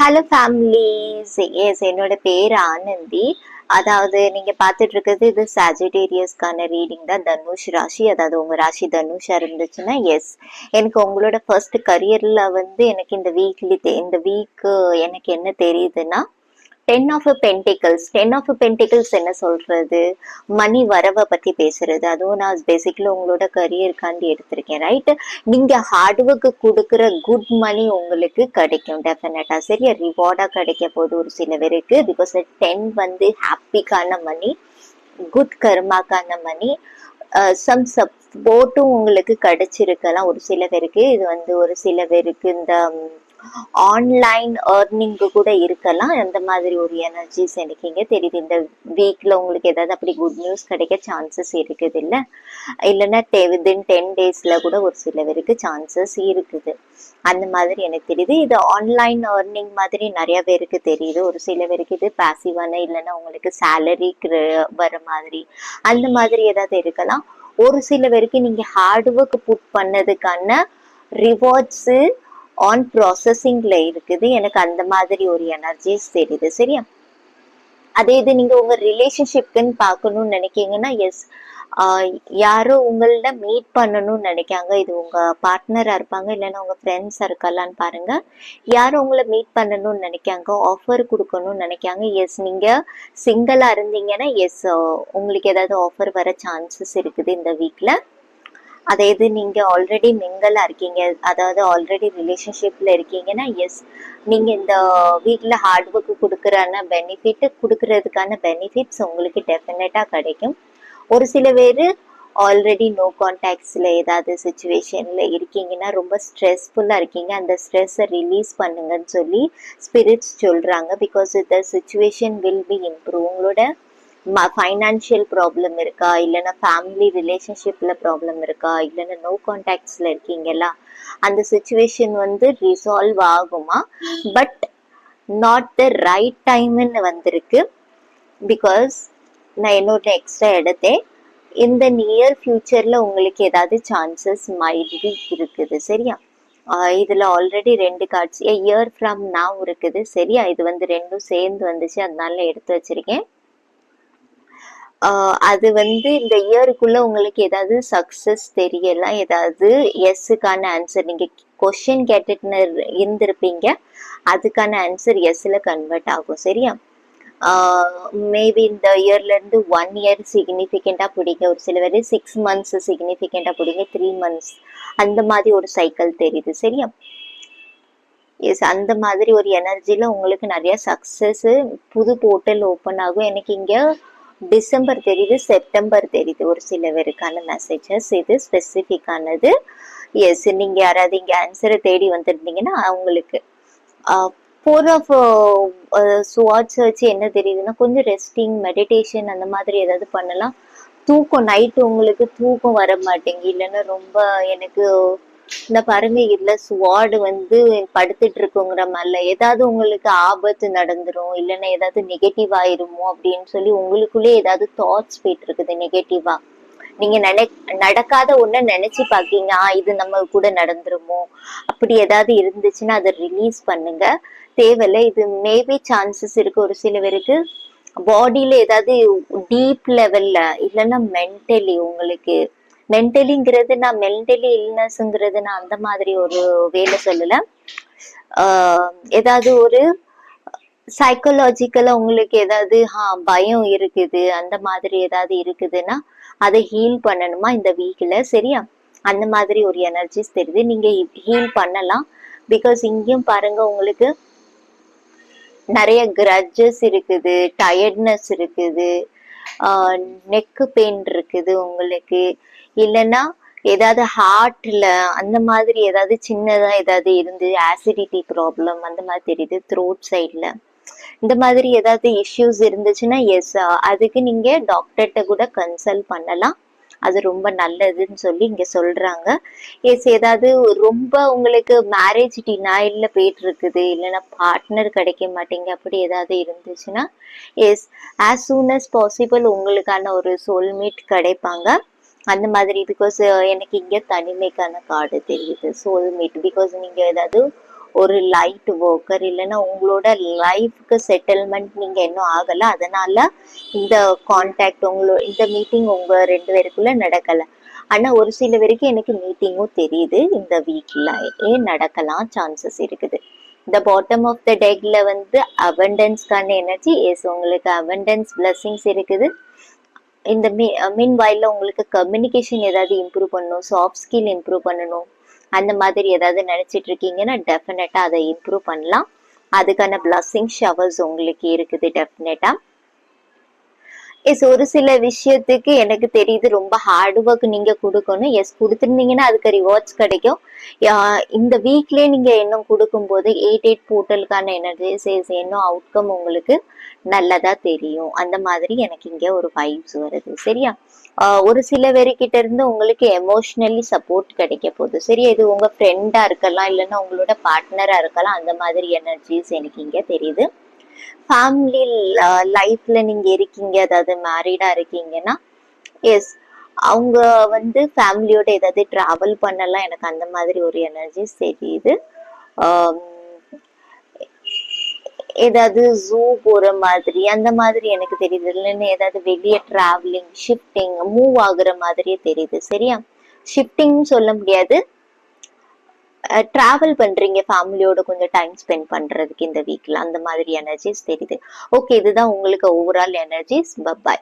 Hello families, S என்னோட பேர் ஆனந்தி. அதாவது நீங்க பார்த்துட்டு இருக்கிறது இது சாஜிடேரியஸ்க்கான ரீடிங் தான். தனுஷ் ராசி, அதாவது உங்க ராசி தனுஷா இருந்துச்சுன்னா எஸ், எனக்கு உங்களோட ஃபர்ஸ்ட் கரியர்ல வந்து எனக்கு இந்த வீக் எனக்கு என்ன தெரியுதுன்னா, டென் ஆஃப் பென்டிகல்ஸ் என்ன சொல்றது, மணி வரவை பத்தி பேசுறது. அதுவும் நான் பேசிக்கலி உங்களோட கரியருக்காண்டி எடுத்திருக்கேன், ரைட்? நீங்க ஹார்ட் ஒர்க் கொடுக்குற குட் மணி உங்களுக்கு கிடைக்கும் டெஃபினட்டா. சரியா, ரிவார்டா கிடைக்க போகுது ஒரு சில பேருக்கு. பிகாஸ் டென் வந்து ஹாப்பிக்கான மணி, குட் கர்மாக்கான மணி. சம் சப்போர்ட்டும் உங்களுக்கு கிடைச்சிருக்கலாம் ஒரு சில பேருக்கு. இது வந்து ஒரு சில பேருக்கு இந்த ஆன்லைன் ஏர்னிங்கு கூட இருக்கலாம். அந்த மாதிரி ஒரு எனர்ஜிஸ் எனக்கு இங்க தெரியுது. இந்த வீக்ல உங்களுக்கு ஏதாவது அப்படி குட் நியூஸ் கிடைக்க சான்சஸ் இருக்குது இல்ல, இல்லைன்னா வித்தின் 10 daysல கூட ஒரு சில பேருக்கு சான்சஸ் இருக்குது. அந்த மாதிரி எனக்கு தெரியுது. இது ஆன்லைன் ஏர்னிங் மாதிரி நிறைய பேருக்கு தெரியுது. ஒரு சில பேருக்கு இது பாசிவான, இல்லைன்னா உங்களுக்கு சேலரி வர மாதிரி அந்த மாதிரி ஏதாவது இருக்கலாம். ஒரு சில பேருக்கு நீங்க ஹார்ட் ஒர்க் புட் பண்ணதுக்கான ரிவார்ட்ஸ் ஆன் ப்ராசஸிங்ல இருக்குது. எனக்கு அந்த மாதிரி ஒரு எனர்ஜிஸ் தெரியுது. சரியா, அதே இது நீங்க உங்க ரிலேஷன்ஷிப்க்குன்னு பார்க்கணும்னு நினைக்கீங்கன்னா எஸ், யாரோ உங்கள மீட் பண்ணணும்னு நினைக்காங்க. இது உங்க பார்ட்னரா இருப்பாங்க, இல்லைன்னா உங்க ஃப்ரெண்ட்ஸா இருக்கலான்னு பாருங்க. யாரும் உங்களை மீட் பண்ணணும்னு நினைக்காங்க, ஆஃபர் கொடுக்கணும்னு நினைக்காங்க. எஸ், நீங்க சிங்கிளா இருந்தீங்கன்னா எஸ், உங்களுக்கு ஏதாவது ஆஃபர் வர சான்சஸ் இருக்குது இந்த வீக்ல. அதே இது நீங்க ஆல்ரெடி மிங்கலா இருக்கீங்க, அதாவது ஆல்ரெடி ரிலேஷன்ஷிப்ல இருக்கீங்கன்னா எஸ், நீங்க இந்த வீக்ல ஹார்ட் ஒர்க் கொடுக்கறதுக்கான பெனிஃபிட்ஸ் உங்களுக்கு டெஃபினட்டா கிடைக்கும். ஒரு சில பேர் ஆல்ரெடி நோ கான்டாக்ட்ஸ்ல ஏதாவது சுச்சுவேஷன்ல இருக்கீங்கன்னா, ரொம்ப ஸ்ட்ரெஸ்ஃபுல்லா இருக்கீங்க, அந்த ஸ்ட்ரெஸ்ஸை ரிலீஸ் பண்ணுங்கன்னு சொல்லி ஸ்பிரிட்ஸ் சொல்றாங்க. Because the situation will be improve. உங்களோட ஃபைனான்ஷியல் ப்ராப்ளம் இருக்கா, இல்லைன்னா ஃபேமிலி ரிலேஷன்ஷிப்ல ப்ராப்ளம் இருக்கா, இல்லைன்னா நோ கான்டாக்ட்ஸ்ல இருக்கீங்களா, அந்த சுச்சுவேஷன் வந்து ரிசால்வ் ஆகுமா. பட் நாட் த ரைட் டைம்னு வந்திருக்கு. பிகாஸ் நான் என்னோட எக்ஸ்ட்ரா எடுத்தேன். இந்த நியர் ஃபியூச்சர்ல உங்களுக்கு ஏதாவது சான்சஸ் மைட் பி இருக்குது. சரியா, இதுல already 2 cards year from now இருக்குது. சரியா, இது வந்து ரெண்டும் சேர்ந்து வந்துச்சு, அதனால எடுத்து வச்சிருக்கேன். அது வந்து இந்த இயருக்குள்ள உங்களுக்கு ஏதாவது சக்சஸ் தெரியலாம். ஏதாவது எஸ்ஸுக்கான ஆன்சர் நீங்க கொஸ்டின் கேட்டுட்டு இருந்திருப்பீங்க, அதுக்கான ஆன்சர் எஸ்ல கன்வெர்ட் ஆகும். சரியா, மேபி இந்த இயர்ல இருந்து 1 இயர் சிக்னிஃபிகண்டா பிடிங்க, ஒரு சில பேர் 6 months சிக்னிஃபிகண்டா பிடிங்க, 3 months அந்த மாதிரி ஒரு சைக்கிள் தெரியுது. சரியா, எஸ், அந்த மாதிரி ஒரு எனர்ஜில உங்களுக்கு நிறைய சக்சஸ், புது போர்ட்டல் ஓப்பன் ஆகும். எனக்கு இங்க டிசம்பர் தெரியுது, செப்டம்பர் தெரியுது ஒரு சில பேருக்கான மெசேஜஸ். இது ஸ்பெசிஃபிக்கானது. எஸ், நீங்க யாராவது இங்க ஆன்சரை தேடி வந்திருந்தீங்கன்னா அவங்களுக்கு 4 ஆஃப் ஸ்வாட்ஸ் வச்சு என்ன தெரியுதுன்னா, கொஞ்சம் ரெஸ்டிங், மெடிடேஷன் அந்த மாதிரி ஏதாவது பண்ணலாம். தூக்கம், நைட்டு உங்களுக்கு தூக்கம் வர மாட்டேங்க, இல்லைன்னா ரொம்ப எனக்கு இந்த பாருங்க, இதுல ஸ்வாடு வந்து படுத்துட்டு இருக்குங்கிற மாதிரில ஏதாவது உங்களுக்கு ஆபத்து நடந்துரும், இல்லைன்னா ஏதாவது நெகட்டிவ் ஆயிருமோ அப்படின்னு சொல்லி உங்களுக்குள்ளே ஏதாவது தாட்ஸ் போயிட்டு இருக்குது நெகட்டிவா. நீங்க நடக்காத ஒண்ணு நினைச்சு பாக்கீங்க, இது நம்ம கூட நடந்துருமோ, அப்படி ஏதாவது இருந்துச்சுன்னா அதை ரிலீஸ் பண்ணுங்க. தேவையில்லை. இது மேபி சான்சஸ் இருக்கு ஒரு சில பேருக்கு பாடியில ஏதாவது டீப் லெவல்ல, இல்லைன்னா மென்டலி உங்களுக்கு, மென்டலிங்கிறது நான் மென்டலி இல்னஸ்ங்கிறது நான் அந்த மாதிரி ஒரு வேலை சொல்லல. ஏதாவது ஒரு சைக்கலாஜிக்கலா உங்களுக்கு ஏதாவது பயம் இருக்குது, அந்த மாதிரி ஏதாவது இருக்குதுன்னா அதை ஹீல் பண்ணணுமா இந்த வீக்ல. சரியா, அந்த மாதிரி ஒரு எனர்ஜிஸ் தெரியுது, நீங்க ஹீல் பண்ணலாம். பிகாஸ் இங்கேயும் பாருங்க, உங்களுக்கு நிறைய கிரட்ஜஸ் இருக்குது, டயர்ட்னஸ் இருக்குது, நெக்கு பெயின் இருக்குது உங்களுக்கு, இல்லைன்னா ஏதாவது ஹார்ட்ல அந்த மாதிரி ஏதாவது சின்னதா ஏதாவது இருந்து ஆசிடிட்டி ப்ராப்ளம் அந்த மாதிரி தெரியுது. த்ரோட் சைட்ல இந்த மாதிரி ஏதாவது இஷ்யூஸ் இருந்துச்சுன்னா எஸ், அதுக்கு நீங்க டாக்டர்கிட்ட கூட கன்சல்ட் பண்ணலாம், அது ரொம்ப நல்லதுன்னு சொல்லி இங்க சொல்றாங்க. எஸ், ஏதாவது ரொம்ப உங்களுக்கு மேரேஜ் டினாயில்ல போயிட்டு இருக்குது, இல்லைன்னா பார்ட்னர் கிடைக்க மாட்டேங்க, அப்படி ஏதாவது இருந்துச்சுன்னா yes, as soon as possible உங்களுக்கான ஒரு சோல்மேட் கிடைப்பாங்க அந்த மாதிரி. பிகாஸ் எனக்கு இங்க தனிமைக்கான கார்டு தெரியுது, சோல்மேட். பிகாஸ் நீங்க ஏதாவது ஒரு லைட் ஒர்க்கர், இல்லைன்னா உங்களோட லைஃப்க்கு செட்டில்மெண்ட் நீங்க இன்னும் ஆகல, அதனால இந்த கான்டாக்ட் இந்த மீட்டிங் உங்க 2 பேருக்குள்ள நடக்கல. ஆனா ஒரு சில வரைக்கும் எனக்கு மீட்டிங்கும் தெரியுது இந்த வீக்ல நடக்கலாம் சான்சஸ் இருக்குது. இந்த பாட்டம் ஆஃப் த டெக்ல வந்து அபண்டன்ஸ்க்கான எனர்ஜி எஸ், உங்களுக்கு அபண்டன்ஸ் பிளஸிங்ஸ் இருக்குது. இந்த மீன் வாயில உங்களுக்கு கம்யூனிகேஷன் ஏதாவது இம்ப்ரூவ் பண்ணணும், சாஃப்ட் ஸ்கில் இம்ப்ரூவ் பண்ணணும், அந்த மாதிரி ஏதாவது நினைச்சிட்டு இருக்கீங்கன்னா டெஃபினட்டா அதை இம்ப்ரூவ் பண்ணலாம். அதுக்கான பிளஸிங் ஷவர்ஸ் உங்களுக்கு இருக்குது டெஃபினட்டா. எஸ், ஒரு சில விஷயத்துக்கு எனக்கு தெரியுது ரொம்ப ஹார்ட் ஒர்க் நீங்க கொடுக்கணும். எஸ், கொடுத்துருந்தீங்கன்னா அதுக்கு ரிவார்ட்ஸ் கிடைக்கும். இந்த வீக்லயே நீங்க இன்னும் கொடுக்கும்போது 8 போர்ட்டலுக்கான எனர்ஜிஸ் இன்னும் அவுட்கம் உங்களுக்கு நல்லதா தெரியும். அந்த மாதிரி எனக்கு இங்க ஒரு வைப்ஸ் வருது. சரியா? ஒரு சில பேர்கிட்ட இருந்து உங்களுக்கு எமோஷனலி சப்போர்ட் கிடைக்க போகுது. சரியா? இது உங்க ஃப்ரெண்டா இருக்கலாம், இல்லைன்னா உங்களோட பார்ட்னரா இருக்கலாம். அந்த மாதிரி எனர்ஜிஸ் எனக்கு இங்க தெரியுது. ஃபேமிலி லைஃப்ல நீங்க இருக்கீங்க, அதாவது மேரிடா இருக்கீங்கன்னா எஸ், அவங்க வந்து ஃபேமிலியோட ஏதாவது டிராவல் பண்ணலாம், எனக்கு அந்த மாதிரி ஒரு எனர்ஜிஸ் தெரியுது. ஏதாவது ஜூ போற மாதிரி அந்த மாதிரி எனக்கு தெரியுது, இல்லைன்னு ஏதாவது வெளியே டிராவலிங் ஷிஃப்டிங் மூவ் ஆகுற மாதிரியே தெரியுது. சரியா? ஷிஃப்டிங் சொல்ல முடியாது, டிராவல் பண்றீங்க ஃபேமிலியோட கொஞ்சம் டைம் ஸ்பெண்ட் பண்றதுக்கு இந்த வீக்ல, அந்த மாதிரி எனர்ஜிஸ் தெரியுது. ஓகே, இதுதான் உங்களுக்கு ஓவரால் எனர்ஜிஸ். பை.